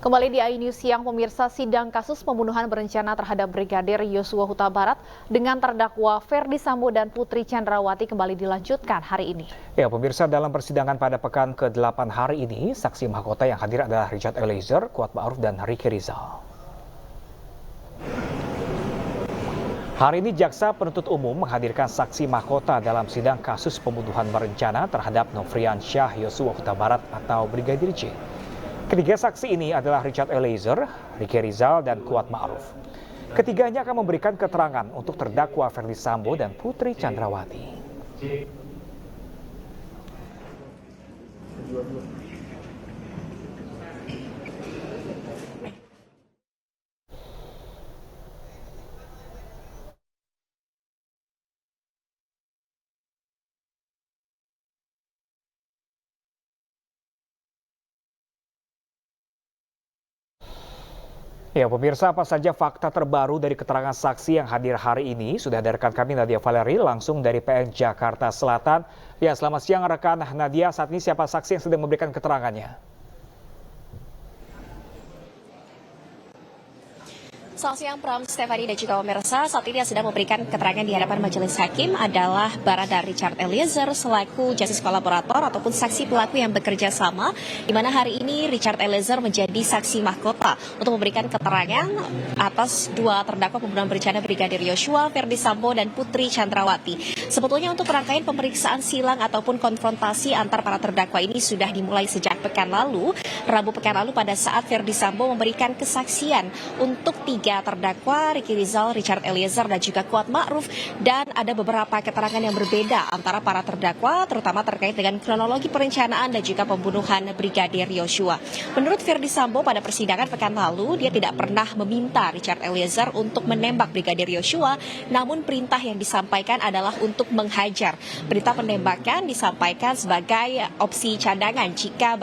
Kembali di iNews Siang, pemirsa, sidang kasus pembunuhan berencana terhadap Brigadir Yosua Huta Barat dengan terdakwa Ferdy Sambo dan Putri Chandrawati kembali dilanjutkan hari ini. Ya, pemirsa, dalam persidangan pada pekan ke-8 hari ini, saksi mahkota yang hadir adalah Richard Eliezer, Kuat Ma'ruf, dan Ricky Rizal. Hari ini jaksa penuntut umum menghadirkan saksi mahkota dalam sidang kasus pembunuhan berencana terhadap Nofrian Syah Yosua Huta Barat atau Brigadir J. Ketiga saksi ini adalah Richard Eliezer, Ricky Rizal, dan Kuat Ma'ruf. Ketiganya akan memberikan keterangan untuk terdakwa Ferdy Sambo dan Putri Chandrawati. Ya, pemirsa, apa saja fakta terbaru dari keterangan saksi yang hadir hari ini? Sudah ada rekan kami Nadia Valeri langsung dari PN Jakarta Selatan. Ya, selamat siang rekan Nadia. Saat ini siapa saksi yang sedang memberikan keterangannya? Selamat siang, Pram, Stefani, dan juga pemirsa. Saat ini yang sedang memberikan keterangan di hadapan majelis hakim adalah Barada Richard Eliezer selaku justice kolaborator ataupun saksi pelaku yang bekerja sama, di mana hari ini Richard Eliezer menjadi saksi mahkota untuk memberikan keterangan atas dua terdakwa pembunuhan berencana Brigadir Yosua, Ferdy Sambo, dan Putri Chandrawati. Sebetulnya untuk rangkaian pemeriksaan silang ataupun konfrontasi antar para terdakwa ini sudah dimulai sejak pekan lalu, Rabu pekan lalu, pada saat Ferdy Sambo memberikan kesaksian untuk tiga terdakwa, Ricky Rizal, Richard Eliezer, dan juga Kuat Ma'ruf, dan ada beberapa keterangan yang berbeda antara para terdakwa, terutama terkait dengan kronologi perencanaan dan juga pembunuhan Brigadir Yosua. Menurut Ferdy Sambo pada persidangan pekan lalu, dia tidak pernah meminta Richard Eliezer untuk menembak Brigadir Yosua, namun perintah yang disampaikan adalah untuk menghajar. Perintah penembakan disampaikan sebagai opsi cadangan jika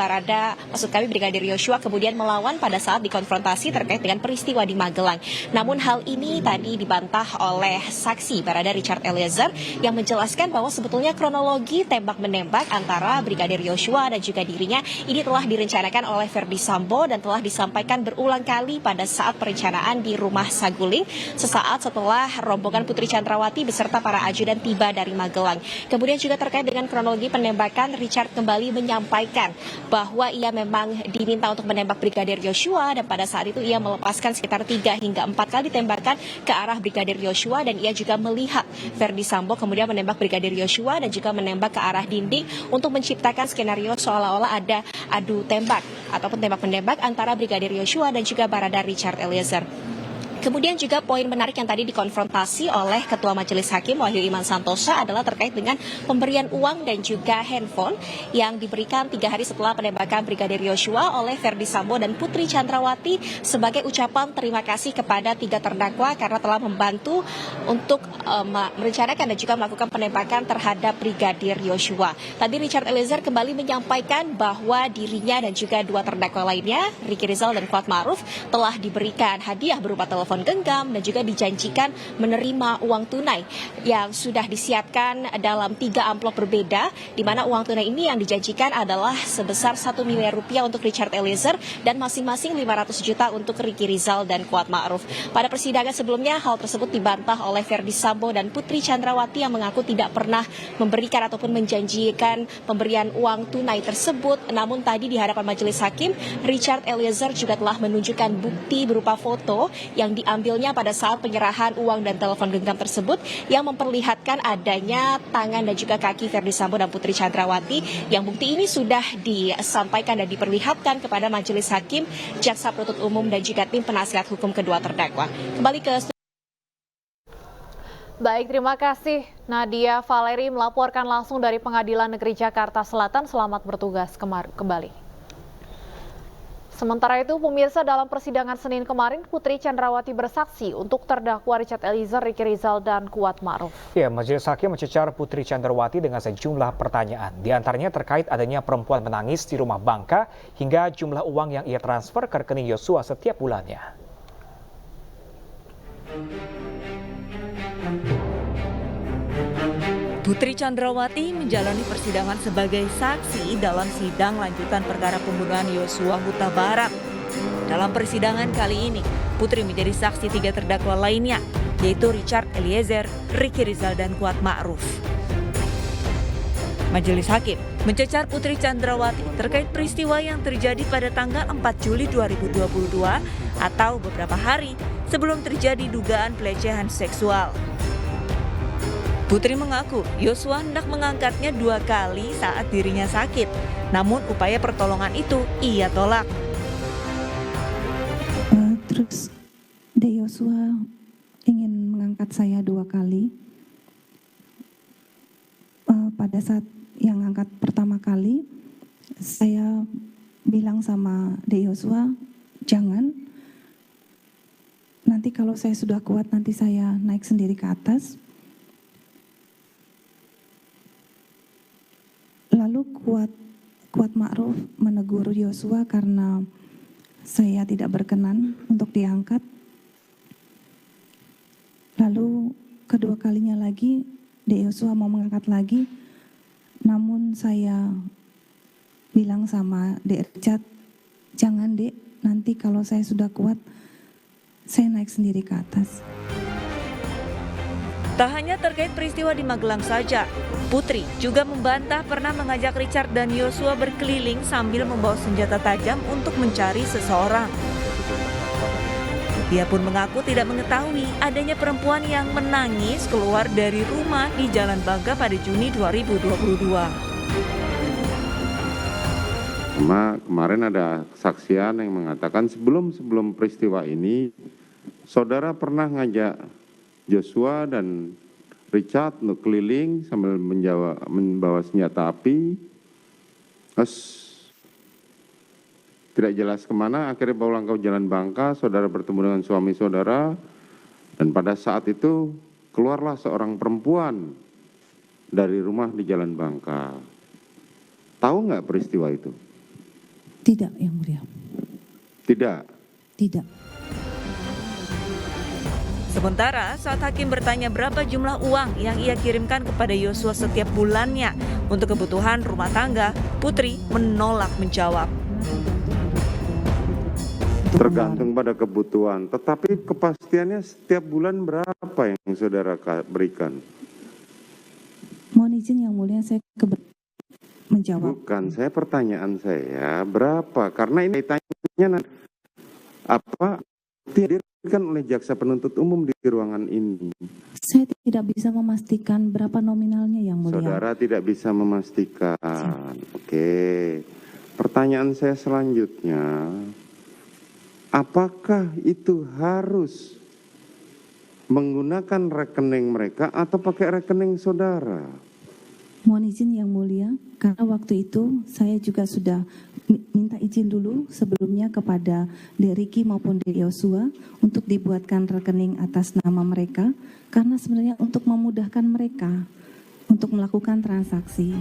Brigadir Yosua kemudian melawan pada saat dikonfrontasi terkait dengan peristiwa di Magelang. Namun hal ini tadi dibantah oleh saksi Barada Richard Eliezer yang menjelaskan bahwa sebetulnya kronologi tembak-menembak antara Brigadir Yosua dan juga dirinya ini telah direncanakan oleh Ferdy Sambo dan telah disampaikan berulang kali pada saat perencanaan di rumah Saguling sesaat setelah rombongan Putri Chandrawati beserta para ajudan tiba dari Magelang. Kemudian juga terkait dengan kronologi penembakan, Richard kembali menyampaikan bahwa ia memang diminta untuk menembak Brigadir Yosua dan pada saat itu ia melepaskan sekitar 3 hingga 4 kali tembakan ke arah Brigadir Yosua dan ia juga melihat Ferdy Sambo kemudian menembak Brigadir Yosua dan juga menembak ke arah dinding untuk menciptakan skenario seolah-olah ada adu tembak ataupun tembak-menembak antara Brigadir Yosua dan juga Barada Richard Eliezer. Kemudian juga poin menarik yang tadi dikonfrontasi oleh Ketua Majelis Hakim Wahyu Iman Santosa adalah terkait dengan pemberian uang dan juga handphone yang diberikan 3 hari setelah penembakan Brigadir Yosua oleh Ferdy Sambo dan Putri Chandrawati sebagai ucapan terima kasih kepada 3 terdakwa karena telah membantu untuk merencanakan dan juga melakukan penembakan terhadap Brigadir Yosua. Tadi Richard Eliezer kembali menyampaikan bahwa dirinya dan juga 2 terdakwa lainnya, Ricky Rizal dan Kuat Ma'ruf, telah diberikan hadiah berupa telepon genggam dan juga dijanjikan menerima uang tunai yang sudah disiapkan dalam 3 amplop berbeda, di mana uang tunai ini yang dijanjikan adalah sebesar 1 miliar rupiah untuk Richard Eliezer dan masing-masing 500 juta untuk Ricky Rizal dan Kuat Ma'ruf. Pada persidangan sebelumnya hal tersebut dibantah oleh Ferdy Sambo dan Putri Chandrawati yang mengaku tidak pernah memberikan ataupun menjanjikan pemberian uang tunai tersebut. Namun tadi di hadapan majelis hakim, Richard Eliezer juga telah menunjukkan bukti berupa foto yang diambilnya pada saat penyerahan uang dan telepon genggam tersebut yang memperlihatkan adanya tangan dan juga kaki Ferdy Sambo dan Putri Chandrawati, yang bukti ini sudah disampaikan dan diperlihatkan kepada majelis hakim, jaksa penuntut umum dan juga tim penasihat hukum kedua terdakwa. Kembali ke Baik, terima kasih Nadia Valeri melaporkan langsung dari Pengadilan Negeri Jakarta Selatan. Selamat bertugas kembali. Sementara itu, pemirsa, dalam persidangan Senin kemarin, Putri Chandrawati bersaksi untuk terdakwa Richard Eliezer, Ricky Rizal, dan Kuat Ma'ruf. Ya, majelis hakim mencecar Putri Chandrawati dengan sejumlah pertanyaan. Di antaranya terkait adanya perempuan menangis di rumah Bangka hingga jumlah uang yang ia transfer ke rekening Yosua setiap bulannya. Putri Chandrawati menjalani persidangan sebagai saksi dalam sidang lanjutan perkara pembunuhan Yosua Huta Barat. Dalam persidangan kali ini, Putri menjadi saksi 3 terdakwa lainnya, yaitu Richard Eliezer, Ricky Rizal, dan Kuat Ma'ruf. Majelis Hakim mencecar Putri Chandrawati terkait peristiwa yang terjadi pada tanggal 4 Juli 2022 atau beberapa hari sebelum terjadi dugaan pelecehan seksual. Putri mengaku Yosua hendak mengangkatnya 2 kali saat dirinya sakit, namun upaya pertolongan itu ia tolak. Terus De Yosua ingin mengangkat saya 2 kali. Pada saat yang angkat pertama kali, saya bilang sama De Yosua, jangan. Nanti kalau saya sudah kuat, nanti saya naik sendiri ke atas. Lalu Kuat Ma'ruf menegur Yosua karena saya tidak berkenan untuk diangkat. Lalu kedua kalinya lagi, De Yosua mau mengangkat lagi, namun saya bilang sama Dek Richard, jangan Dek, nanti kalau saya sudah kuat, saya naik sendiri ke atas. Tak hanya terkait peristiwa di Magelang saja, Putri juga membantah pernah mengajak Richard dan Yosua berkeliling sambil membawa senjata tajam untuk mencari seseorang. Dia pun mengaku tidak mengetahui adanya perempuan yang menangis keluar dari rumah di Jalan Bangka pada Juni 2022. Kemarin ada kesaksian yang mengatakan sebelum peristiwa ini, saudara pernah ngajak Joshua dan Richard untuk keliling sambil membawa senjata api. Terus tidak jelas kemana, akhirnya pulang ke Jalan Bangka, saudara bertemu dengan suami saudara, dan pada saat itu keluarlah seorang perempuan dari rumah di Jalan Bangka. Tahu nggak peristiwa itu? Tidak, Yang Mulia. Tidak? Tidak. Sementara saat hakim bertanya berapa jumlah uang yang ia kirimkan kepada Yosua setiap bulannya untuk kebutuhan rumah tangga, Putri menolak menjawab. Tergantung pada kebutuhan, tetapi kepastiannya setiap bulan berapa yang saudara berikan? Mohon izin Yang Mulia, saya menjawab. Bukan, pertanyaan saya berapa? Karena ini tanya apa dihadirkan oleh jaksa penuntut umum di ruangan ini. Saya tidak bisa memastikan berapa nominalnya Yang Mulia. Saudara tidak bisa memastikan. Oke. Pertanyaan saya selanjutnya, apakah itu harus menggunakan rekening mereka atau pakai rekening saudara? Mohon izin Yang Mulia, karena waktu itu saya juga sudah minta izin dulu sebelumnya kepada Dek Ricky maupun Dek Yosua untuk dibuatkan rekening atas nama mereka, karena sebenarnya untuk memudahkan mereka untuk melakukan transaksi.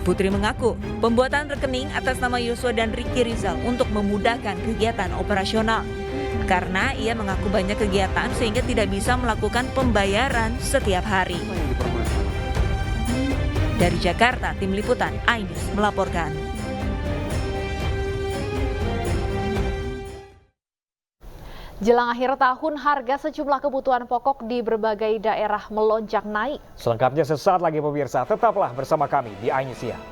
Putri mengaku pembuatan rekening atas nama Yosua dan Ricky Rizal untuk memudahkan kegiatan operasional. Karena ia mengaku banyak kegiatan sehingga tidak bisa melakukan pembayaran setiap hari. Dari Jakarta, Tim Liputan iNews melaporkan. Jelang akhir tahun, harga sejumlah kebutuhan pokok di berbagai daerah melonjak naik. Selengkapnya sesaat lagi pemirsa, tetaplah bersama kami di iNews Siang.